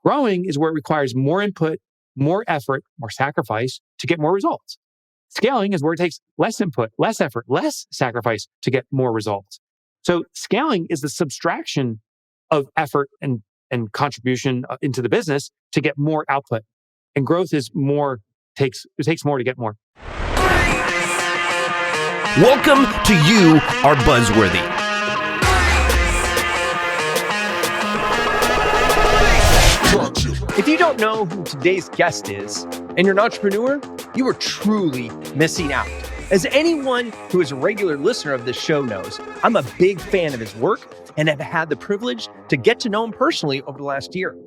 Growing is where it requires more input, more effort, more sacrifice to get more results. Scaling is where it takes less input, less effort, less sacrifice to get more results. So scaling is the subtraction of effort and contribution into the business to get more output. And growth is more, it takes more to get more. Welcome to You Are Buzzworthy. If you don't know who today's guest is, and you're an entrepreneur, you are truly missing out. As anyone who is a regular listener of this show knows, I'm a big fan of his work and have had the privilege to get to know him personally over the last year.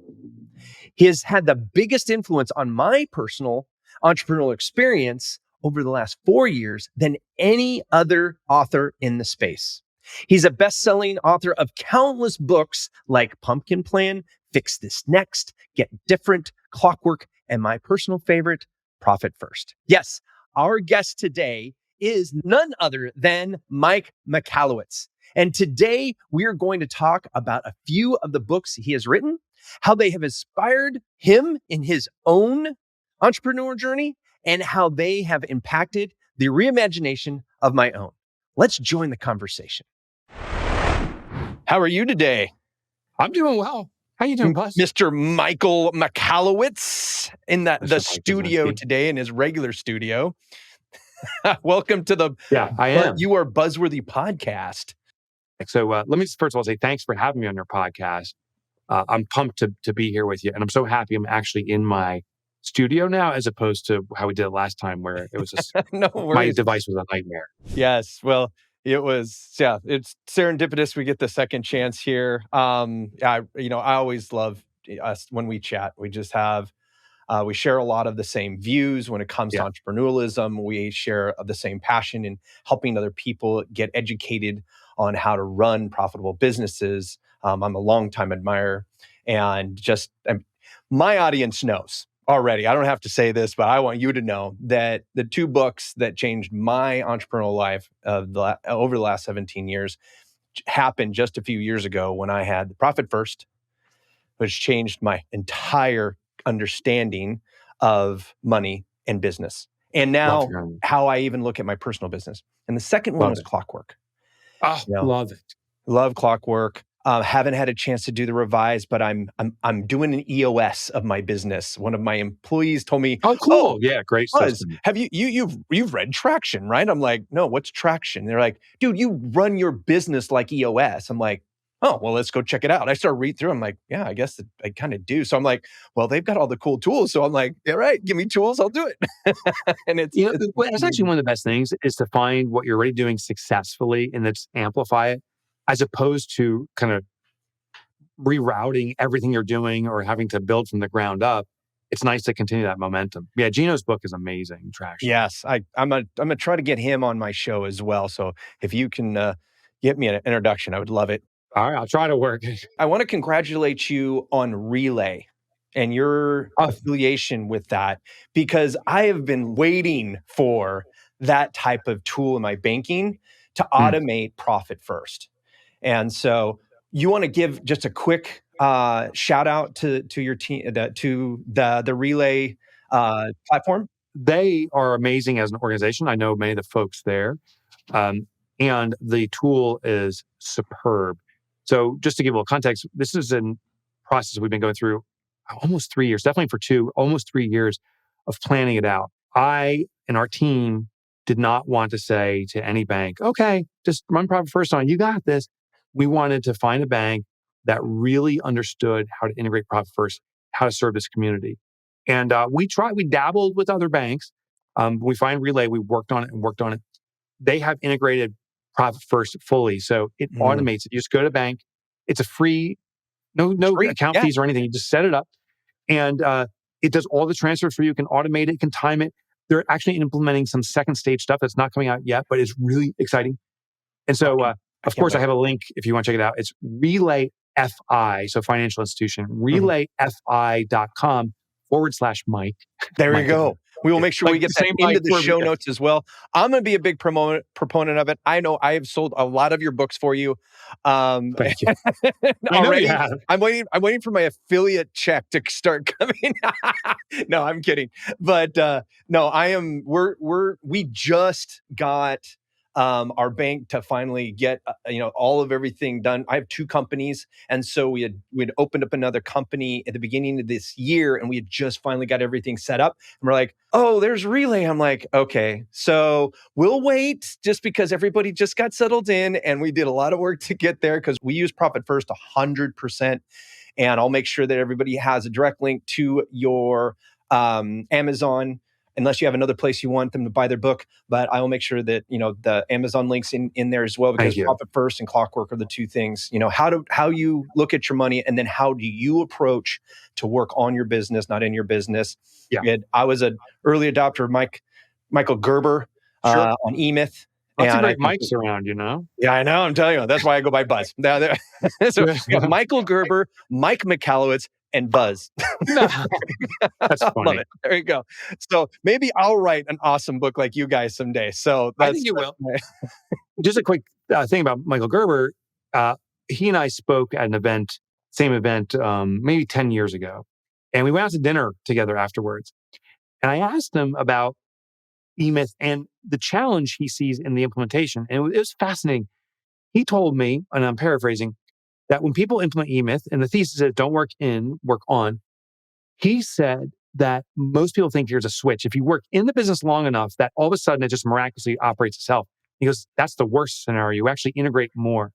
He has had the biggest influence on my personal entrepreneurial experience over the last 4 years than any other author in the space. He's a best-selling author of countless books like Pumpkin Plan, Fix This Next, Get Different, Clockwork, and my personal favorite, Profit First. Yes, our guest today is none other than Mike Michalowicz. And today we are going to talk about a few of the books he has written, how they have inspired him in his own entrepreneur journey, and how they have impacted the reimagination of my own. Let's join the conversation. How are you today? I'm doing well. How you doing, Buzz? Mr. Michael Michalowicz in the studio today, in his regular studio. Welcome to the I am. You Are Buzzworthy podcast. So let me first of all say thanks for having me on your podcast. I'm pumped to be here with you. And I'm so happy I'm actually in my studio now, as opposed to how we did it last time where it was just, No my device was a nightmare. Yes. Well, it's serendipitous. We get the second chance here. I always love us when we chat. We just have, we share a lot of the same views when it comes to entrepreneurialism. We share the same passion in helping other people get educated on how to run profitable businesses. I'm a longtime admirer, and my audience knows already. I don't have to say this, but I want you to know that the two books that changed my entrepreneurial life over the last 17 years happened just a few years ago when I had Profit First, which changed my entire understanding of money and business. And now how I even look at my personal business. And the second one was Clockwork. Oh, love it. Love Clockwork. Haven't had a chance to do the revise, but I'm doing an EOS of my business. One of my employees told me, "Oh, cool, yeah, great system. Have you've read Traction, right?" I'm like, "No, what's Traction?" They're like, "Dude, you run your business like EOS." I'm like, "Oh, well, let's go check it out." I start reading through. I'm like, "Yeah, I guess I kind of do." So I'm like, "Well, they've got all the cool tools." So I'm like, "All right, give me tools, I'll do it." And it's actually one of the best things is to find what you're already doing successfully and let's amplify it, as opposed to kind of rerouting everything you're doing or having to build from the ground up. It's nice to continue that momentum. Yeah, Gino's book is amazing, Traction. Yes, I'm gonna try to get him on my show as well. So if you can get me an introduction, I would love it. All right, I'll try to work it. I want to congratulate you on Relay and your affiliation with that, because I have been waiting for that type of tool in my banking to automate Profit First. And so you want to give just a quick shout out to your team, to the Relay platform? They are amazing as an organization. I know many of the folks there. And the tool is superb. So just to give a little context, this is a process we've been going through almost 3 years, definitely for almost 3 years of planning it out. I and our team did not want to say to any bank, "Okay, just run Profit First on, you got this." We wanted to find a bank that really understood how to integrate Profit First, how to serve this community. And we dabbled with other banks. We find Relay, we worked on it. They have integrated Profit First fully. So it automates it. You just go to bank. It's a free, no account fees or anything. You just set it up and it does all the transfers for you. You can automate it, can time it. They're actually implementing some second stage stuff that's not coming out yet, but it's really exciting. And so, of course, I have a link if you want to check it out. It's RelayFi, so financial institution, relayfi.com/Mike. There you go. We will make sure we get that same into the for show me. notes as well. I'm going to be a big proponent of it. I know I have sold a lot of your books for you. Thank you. I know Already. you have. I'm waiting for my affiliate check to start coming. No, I'm kidding. But no, we just got our bank to finally get all of everything done. I have 2 companies, and so we'd opened up another company at the beginning of this year, and we had just finally got everything set up. And we're like, oh, there's Relay. I'm like, okay, so we'll wait just because everybody just got settled in, and we did a lot of work to get there because we use Profit First 100%. And I'll make sure that everybody has a direct link to your Amazon, unless you have another place you want them to buy their book. But I will make sure that, the Amazon links in there as well, because Profit First and Clockwork are the 2 things, how you look at your money, and then how do you approach to work on your business, not in your business. Yeah. I was an early adopter of Michael Gerber on eMyth. Lots of great mics around, Yeah, I know. I'm telling you. That's why I go by Buzz. So we got Michael Gerber, Mike Michalowicz, and Buzz. That's funny. Love it. There you go. So maybe I'll write an awesome book like you guys someday. So I think you will. Just a quick thing about Michael Gerber. He and I spoke at an same event, maybe 10 years ago. And we went out to dinner together afterwards. And I asked him about eMyth and the challenge he sees in the implementation. And it was fascinating. He told me, and I'm paraphrasing, that when people implement eMyth, and the thesis is don't work in, work on, he said that most people think here's a switch. If you work in the business long enough, that all of a sudden it just miraculously operates itself. He goes, that's the worst scenario. You actually integrate more.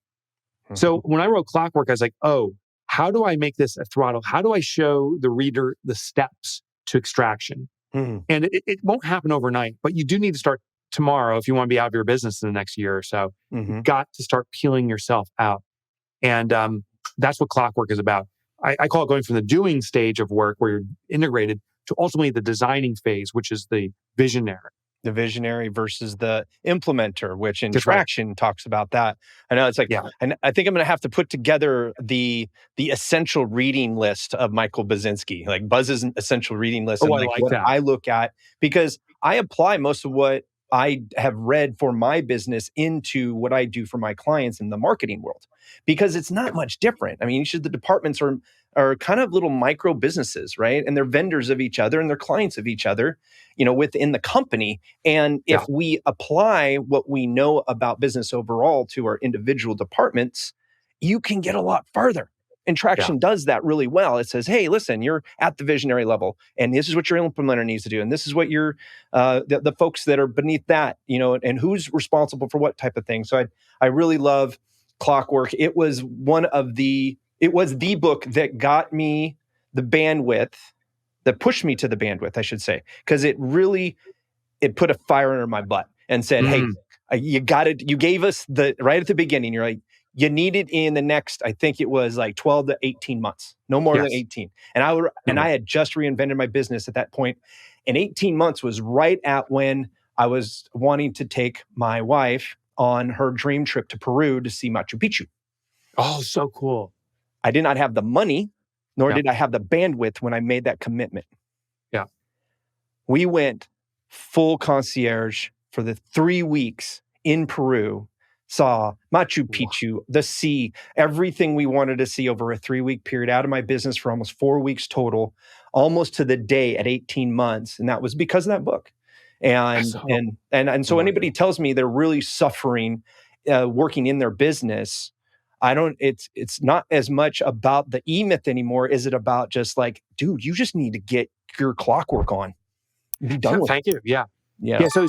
Mm-hmm. So when I wrote Clockwork, I was like, oh, how do I make this a throttle? How do I show the reader the steps to extraction? Mm-hmm. And it won't happen overnight, but you do need to start tomorrow if you want to be out of your business in the next year or so. Mm-hmm. You've got to start peeling yourself out. And that's what Clockwork is about. I call it going from the doing stage of work where you're integrated to ultimately the designing phase, which is the visionary. The visionary versus the implementer, which in Traction talks about that. I know it's like, and I think I'm going to have to put together the essential reading list of Michael Basinski, like Buzz's essential reading list. Oh, I like what that. I look at, because I apply most of what I have read for my business into what I do for my clients in the marketing world, because it's not much different. I mean, each of the departments are kind of little micro businesses, right? And they're vendors of each other and they're clients of each other, within the company. And if we apply what we know about business overall to our individual departments, you can get a lot farther. And Traction does that really well. It says, hey, listen, you're at the visionary level, and this is what your implementer needs to do. And this is what your the folks that are beneath that, and who's responsible for what type of thing. So I really love Clockwork. It was the book that got me the bandwidth, that pushed me to the bandwidth, I should say, because it put a fire under my butt and said, hey, you gave us right at the beginning, you're like, you need it in the next, I think it was like 12 to 18 months, no more than 18. And I had just reinvented my business at that point. And 18 months was right at when I was wanting to take my wife on her dream trip to Peru to see Machu Picchu. Oh, so cool. I did not have the money, nor did I have the bandwidth when I made that commitment. Yeah. We went full concierge for the 3 weeks in Peru, saw Machu Picchu, the sea, everything we wanted to see over a 3-week period, out of my business for almost 4 weeks total, almost to the day at 18 months. And that was because of that book. And so anybody tells me they're really suffering working in their business, it's not as much about the eMyth anymore. Is it about just like, dude, you just need to get your Clockwork on. Be done with Thank you. Yeah. So,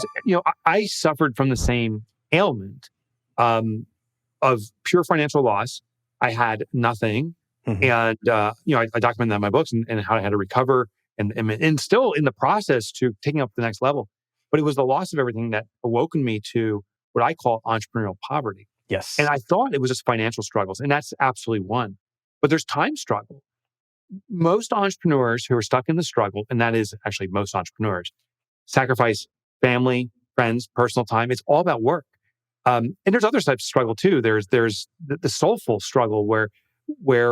I suffered from the same ailment of pure financial loss. I had nothing. Mm-hmm. And, I documented that in my books and how I had to recover and still in the process to taking up the next level. But it was the loss of everything that awoken me to what I call entrepreneurial poverty. Yes. And I thought it was just financial struggles, and that's absolutely one. But there's time struggle. Most entrepreneurs who are stuck in the struggle, and that is actually most entrepreneurs, sacrifice family, friends, personal time. It's all about work. And there's other types of struggle too. There's the soulful struggle where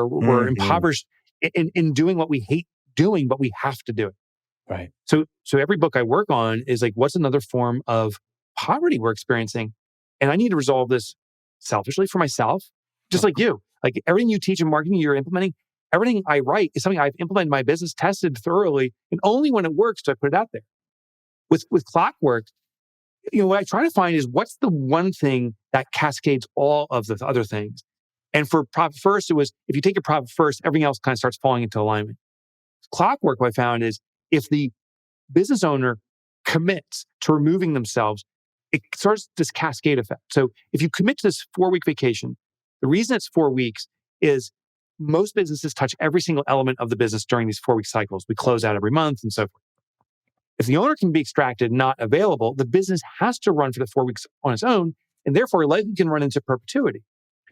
we're impoverished in doing what we hate doing, but we have to do it. Right. So every book I work on is like, what's another form of poverty we're experiencing? And I need to resolve this selfishly for myself, just like you. Like everything you teach in marketing, you're implementing, everything I write is something I've implemented in my business, tested thoroughly, and only when it works do I put it out there. With Clockwork, what I try to find is what's the one thing that cascades all of the other things. And for profit first, it was if you take your profit first, everything else kind of starts falling into alignment. Clockwork, what I found is if the business owner commits to removing themselves, it starts this cascade effect. So if you commit to this 4-week vacation, the reason it's 4 weeks is most businesses touch every single element of the business during these 4-week cycles. We close out every month and so forth. If the owner can be extracted, not available, the business has to run for the 4 weeks on its own, and therefore likely can run into perpetuity.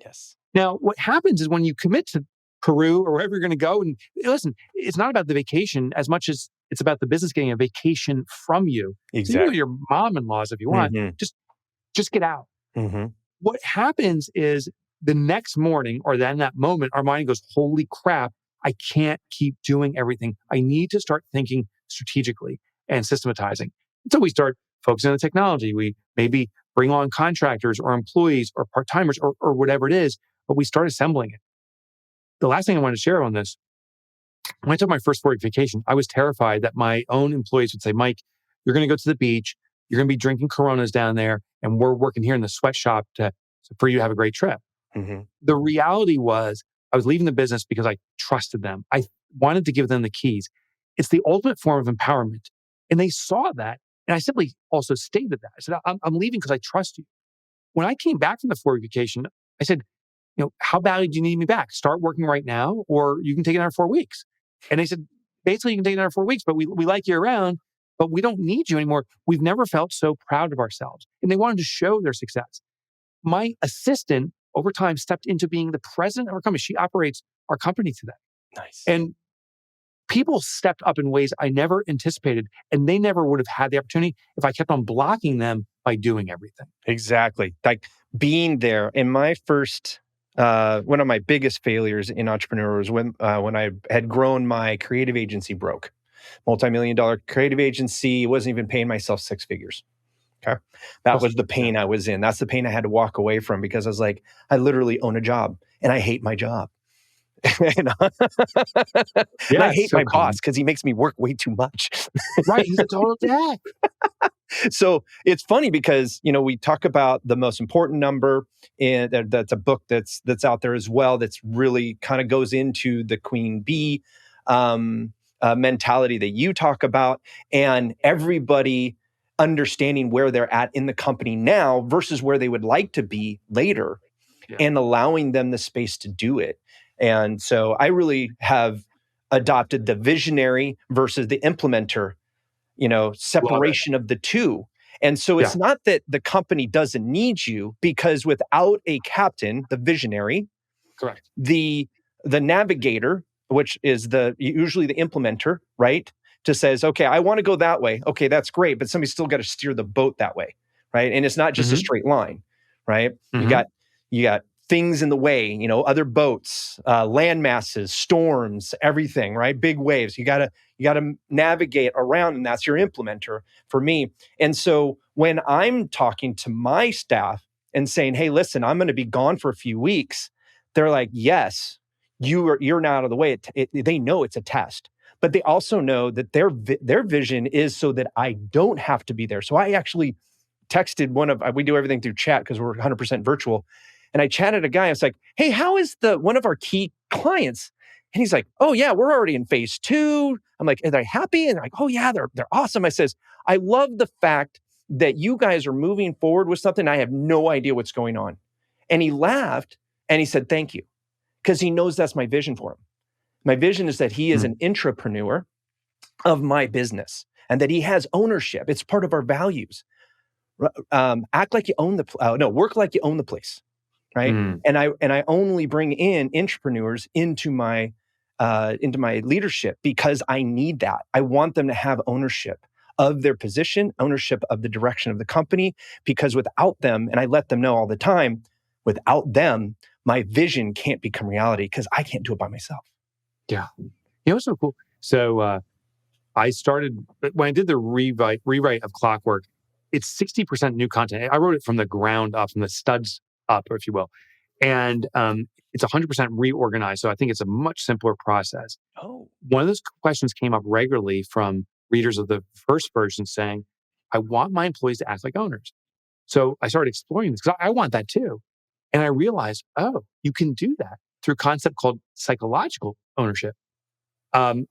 Yes. Now, what happens is when you commit to Peru or wherever you're going to go, and listen, it's not about the vacation as much as it's about the business getting a vacation from you. So you can go to your mom-in-laws if you want. Just get out. What happens is the next morning or then that moment, our mind goes, holy crap, I can't keep doing everything. I need to start thinking strategically and systematizing. So we start focusing on the technology. We maybe bring on contractors or employees or part-timers or whatever it is, but we start assembling it. The last thing I want to share on this, when I took my first 4-week vacation, I was terrified that my own employees would say, Mike, you're going to go to the beach, you're going to be drinking Coronas down there, and we're working here in the sweatshop for you to have a great trip. The reality was I was leaving the business because I trusted them. I wanted to give them the keys. It's the ultimate form of empowerment. And they saw that. And I simply also stated that. I said, I'm leaving because I trust you. When I came back from the 4-week vacation, I said, how badly do you need me back? Start working right now, or you can take another 4 weeks. And they said, basically, you can take another 4 weeks, but we like you around, but we don't need you anymore. We've never felt so proud of ourselves. And they wanted to show their success. My assistant, over time, stepped into being the president of our company. She operates our company today. Nice. And people stepped up in ways I never anticipated, and they never would have had the opportunity if I kept on blocking them by doing everything. Exactly. Like being there. In my first, one of my biggest failures in entrepreneur was when I had grown my creative agency broke. Multi-million-dollar creative agency, wasn't even paying myself 6 figures. Okay. That was the pain I was in. That's the pain I had to walk away from because I was like, I literally own a job and I hate my job. And I hate my boss because he makes me work way too much. Right. He's a total dick. So it's funny because, we talk about the most important number, and that's a book that's out there as well. That's really kind of goes into the queen bee mentality that you talk about, and everybody understanding where they're at in the company now versus where they would like to be later, and allowing them the space to do it. And so I really have adopted the visionary versus the implementer, separation of the two. And so it's not that the company doesn't need you, because without a captain, the visionary, correct, the navigator, which is usually the implementer, right? Just says, okay, I want to go that way. Okay, that's great, but somebody's still got to steer the boat that way, right? And it's not just a straight line, right? You got things in the way, other boats, land masses, storms, everything, right? Big waves. You gotta navigate around, and that's your implementer for me. And so when I'm talking to my staff and saying, hey, listen, I'm going to be gone for a few weeks, they're like, yes, you're now out of the way. They know it's a test, but they also know that their vision is so that I don't have to be there. So I actually texted we do everything through chat because we're 100% virtual. And I chatted a guy. I was like, hey, how is one of our key clients? And he's like, oh yeah, we're already in phase 2. I'm like, are they happy? And they're like, oh yeah, they're awesome. I says, I love the fact that you guys are moving forward with something. I have no idea what's going on. And he laughed and he said, thank you. Because he knows that's my vision for him. My vision is that he is an intrapreneur of my business and that he has ownership. It's part of our values. Act like you own work like you own the place. Right. And I only bring in entrepreneurs into my leadership because I need that. I want them to have ownership of their position, ownership of the direction of the company, because without them, and I let them know all the time, without them, my vision can't become reality because I can't do it by myself. Yeah. What's so cool? So when I did the rewrite of Clockwork, it's 60% new content. I wrote it from the ground up, from the studs up, if you will. And it's 100% reorganized. So I think it's a much simpler process. Oh, One of those questions came up regularly from readers of the first version saying, I want my employees to act like owners. So I started exploring this because I want that too. And I realized, oh, you can do that through a concept called psychological ownership. I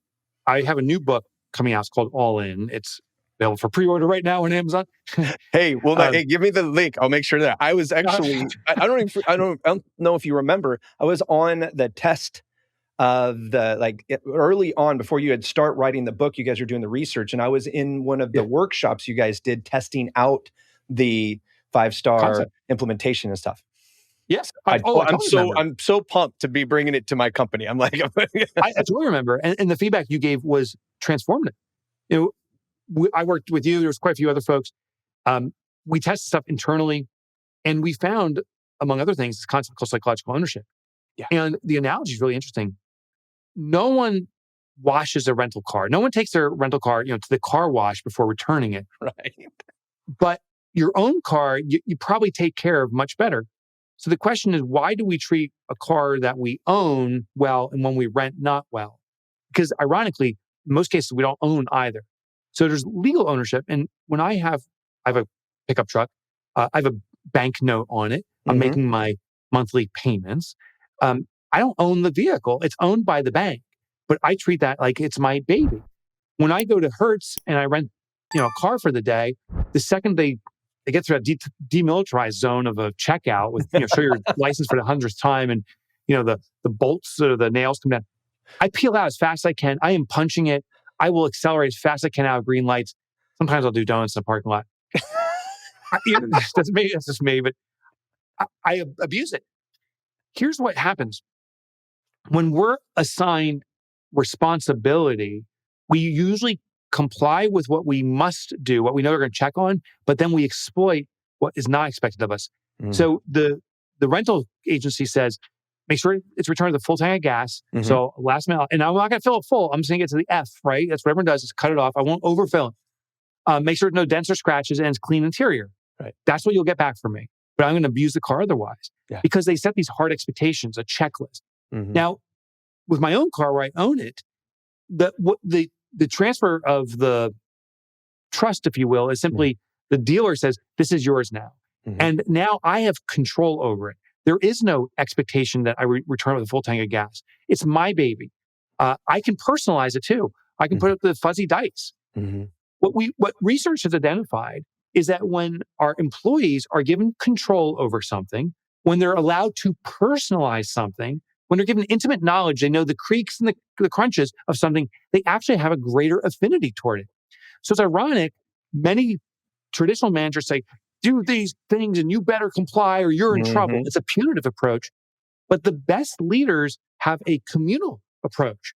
have a new book coming out. It's called All In. It's available for pre-order right now on Amazon. hey, well, hey, give me the link. I'll make sure that I was actually. I don't know if you remember. I was on the test of early on before you had start writing the book. You guys were doing the research, and I was in one of the workshops you guys did testing out the 5-star Concept. Implementation and stuff. Yes. I'm so pumped to be bringing it to my company. I'm like, I totally remember. And the feedback you gave was transformative. I worked with you. There was quite a few other folks. We tested stuff internally, and we found, among other things, this concept called psychological ownership. Yeah. And the analogy is really interesting. No one washes a rental car. No one takes their rental car, to the car wash before returning it. Right. But your own car, you probably take care of much better. So the question is, why do we treat a car that we own well and when we rent not well? Because ironically, in most cases, we don't own either. So there's legal ownership. And when I have a pickup truck, I have a bank note on it. I'm making my monthly payments. I don't own the vehicle. It's owned by the bank, but I treat that like it's my baby. When I go to Hertz and I rent, a car for the day, the second they get through that demilitarized zone of a checkout with, show your license for the 100th time and, the bolts or the nails come down, I peel out as fast as I can. I am punching it. I will accelerate as fast as I can out of green lights. Sometimes I'll do donuts in the parking lot. That's just me, but I abuse it. Here's what happens. When we're assigned responsibility, we usually comply with what we must do, what we know they're going to check on, but then we exploit what is not expected of us. So the rental agency says, make sure it's returned to the full tank of gas. So last mile, and I'm not going to fill it full. I'm just going to get to the F, right? That's what everyone does, is cut it off. I won't overfill it. Make sure there's no dents or scratches and it's clean interior. Right. That's what you'll get back from me. But I'm going to abuse the car otherwise. Yeah. Because they set these hard expectations, a checklist. Now, with my own car where I own it, the transfer of the trust, if you will, is simply the dealer says, this is yours now. And now I have control over it. There is no expectation that I return with a full tank of gas. It's my baby. I can personalize it too. I can put up the fuzzy dice. What research has identified is that when our employees are given control over something, when they're allowed to personalize something, when they're given intimate knowledge, they know the creaks and the crunches of something, they actually have a greater affinity toward it. So it's ironic, many traditional managers say, do these things and you better comply or you're in trouble. It's a punitive approach. But the best leaders have a communal approach.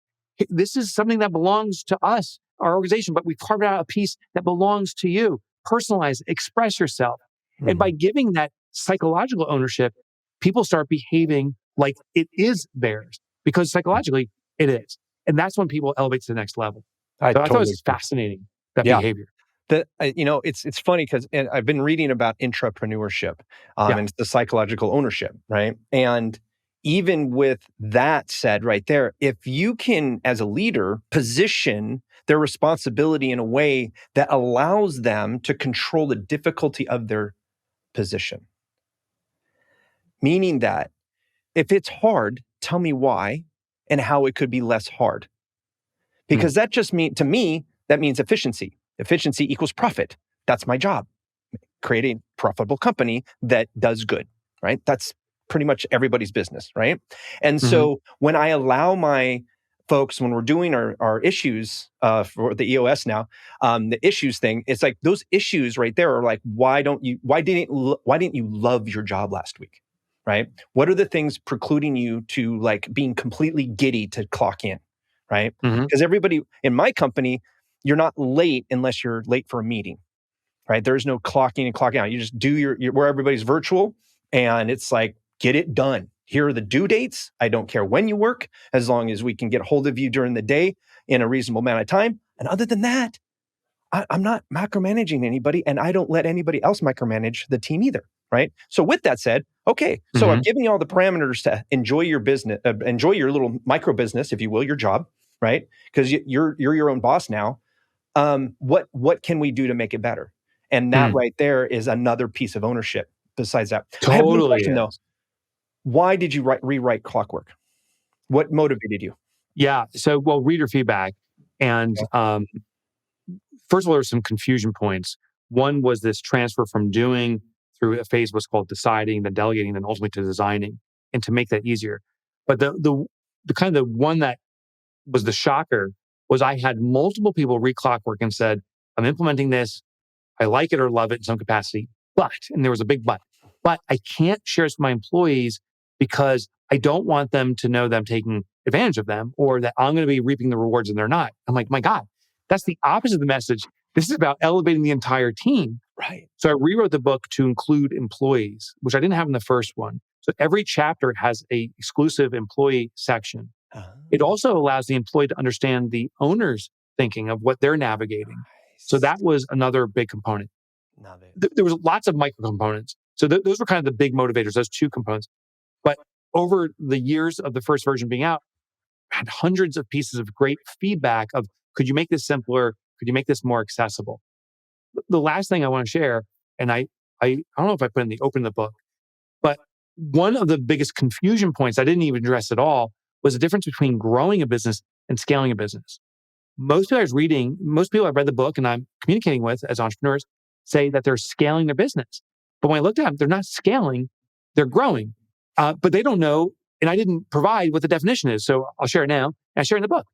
This is something that belongs to us, our organization, but we carved out a piece that belongs to you. Personalize, express yourself. And by giving that psychological ownership, people start behaving like it is theirs because psychologically it is. And that's when people elevate to the next level. I thought it was fascinating, that behavior. It's funny because I've been reading about entrepreneurship and it's the psychological ownership, right? And even with that said right there, if you can, as a leader, position their responsibility in a way that allows them to control the difficulty of their position, meaning that if it's hard, tell me why and how it could be less hard. Because that just to me, that means efficiency. Efficiency equals profit. That's my job. Create a profitable company that does good, right? That's pretty much everybody's business, right? And so when I allow my folks, when we're doing our issues for the EOS now, the issues thing, it's like those issues right there are like, why didn't you love your job last week, right? What are the things precluding you to like being completely giddy to clock in, right? Because everybody in my company, you're not late unless you're late for a meeting, right? There's no clocking and clocking out. You just do your where everybody's virtual and it's like, get it done. Here are the due dates. I don't care when you work, as long as we can get a hold of you during the day in a reasonable amount of time. And other than that, I'm not micromanaging anybody, and I don't let anybody else micromanage the team either, right? So with that said, okay, so I've given you all the parameters to enjoy your business, enjoy your little micro business, if you will, your job, right? Because you're your own boss now. What can we do to make it better? And that right there is another piece of ownership. Besides that, I have one question though. Why did you rewrite Clockwork? What motivated you? Yeah. So, well, reader feedback. And first of all, there were some confusion points. One was this transfer from doing through a phase what's called deciding, then delegating, then ultimately to designing, and to make that easier. But the kind of the one that was the shocker was I had multiple people read Clockwork and said, I'm implementing this. I like it or love it in some capacity. But, and there was a big but I can't share this with my employees because I don't want them to know that I'm taking advantage of them or that I'm going to be reaping the rewards and they're not. I'm like, my God, that's the opposite of the message. This is about elevating the entire team. Right. So I rewrote the book to include employees, which I didn't have in the first one. So every chapter has a exclusive employee section. It also allows the employee to understand the owner's thinking of what they're navigating. Nice. So that was another big component. There was lots of micro components. So those were kind of the big motivators, those two components. But over the years of the first version being out, I had hundreds of pieces of great feedback of, could you make this simpler? Could you make this more accessible? The last thing I want to share, and I don't know if I put in the open the book, but one of the biggest confusion points I didn't even address at all was the difference between growing a business and scaling a business. Most people I've read the book and I'm communicating with as entrepreneurs say that they're scaling their business. But when I looked at them, they're not scaling, they're growing. But they don't know, and I didn't provide what the definition is. So I'll share it now, and I share it in the book.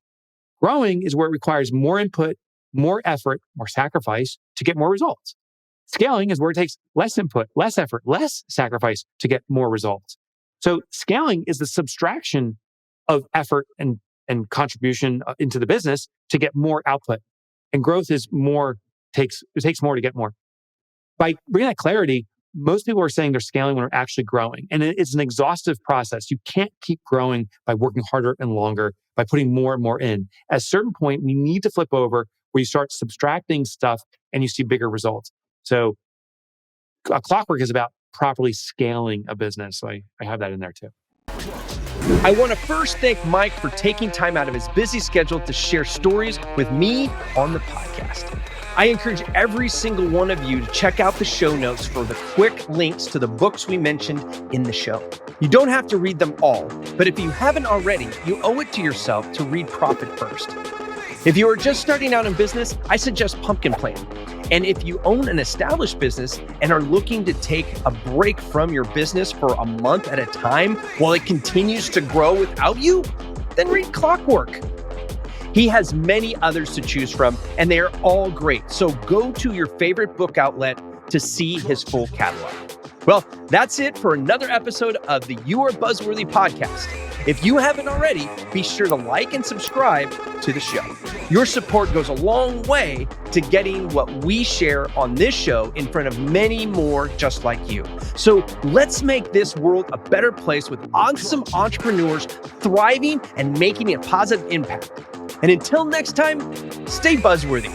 Growing is where it requires more input, more effort, more sacrifice to get more results. Scaling is where it takes less input, less effort, less sacrifice to get more results. So scaling is the subtraction of effort and contribution into the business to get more output. And growth is it takes more to get more. By bringing that clarity, most people are saying they're scaling when they're actually growing. And it's an exhaustive process. You can't keep growing by working harder and longer, by putting more and more in. At a certain point, we need to flip over where you start subtracting stuff and you see bigger results. So Clockwork is about properly scaling a business. So I have that in there too. I want to first thank Mike for taking time out of his busy schedule to share stories with me on the podcast. I encourage every single one of you to check out the show notes for the quick links to the books we mentioned in the show. You don't have to read them all, but if you haven't already, you owe it to yourself to read Profit First. If you are just starting out in business, I suggest Pumpkin Plan. And if you own an established business and are looking to take a break from your business for a month at a time while it continues to grow without you, then read Clockwork. He has many others to choose from, and they are all great. So go to your favorite book outlet to see his full catalog. Well, that's it for another episode of the You Are Buzzworthy podcast. If you haven't already, be sure to like and subscribe to the show. Your support goes a long way to getting what we share on this show in front of many more just like you. So let's make this world a better place with awesome entrepreneurs thriving and making a positive impact. And until next time, stay buzzworthy.